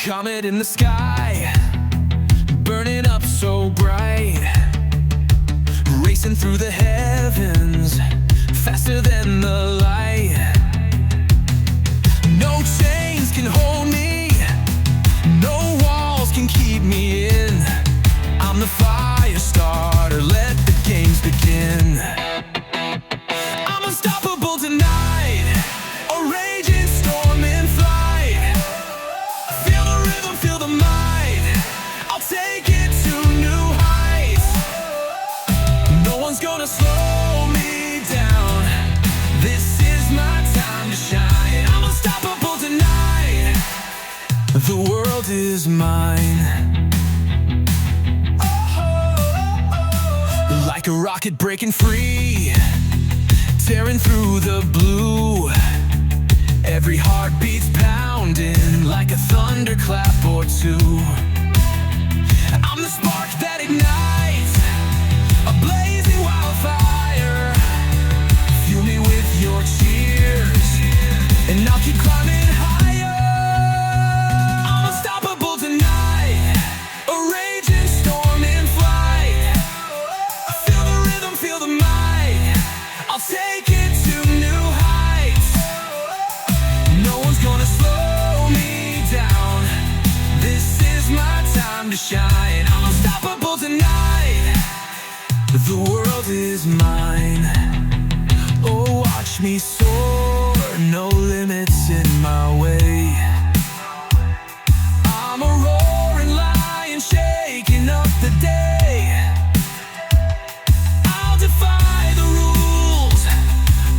Comet in the sky, burning up so bright, racing through the heavens, faster than the light. No chains can hold me, no walls can keep me in. I'm the fire starter, let the games begin. I'm unstoppable tonight, a raging storm in flight. Feel the rhythm, feel the might, I'll take it to new heights. No one's gonna slow me down, this is my time to shine. I'm unstoppable tonight, the world is mine. Like a rocket breaking free, tearing through the blue. Every heartbeat's pounding like a thunderclap or two. I'm the spark that ignites a blazing wildfire. Fuel me with your cheers, and I'll keep climbing higher. I'm unstoppable tonight, a raging storm in flight. Feel the rhythm, feel the might, I'll take it to new heights. No one's gonna slow me down, this is my time to shine. I'm unstoppable tonight, the world is mine. Oh, watch me soar, no limits in my way. I'm a roaring lion, shaking up the day. I'll defy the rules,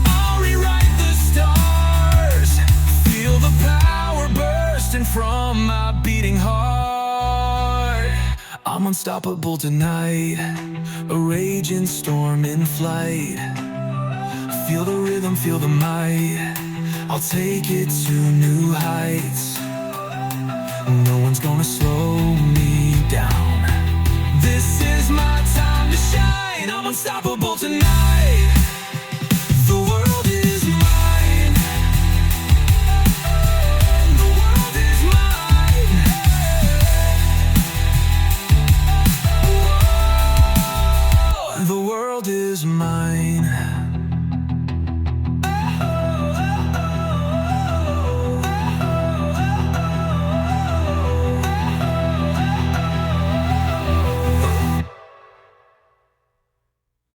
I'll rewrite the stars. Feel the power bursting from my beating heart. I'm unstoppable tonight, a raging storm in flight. Feel the rhythm, feel the might, I'll take it to new heights. No one's gonna slow me down, this is my time to shine. I'm unstoppable tonight, the world is mine. The world is mine. Whoa, the world is mine.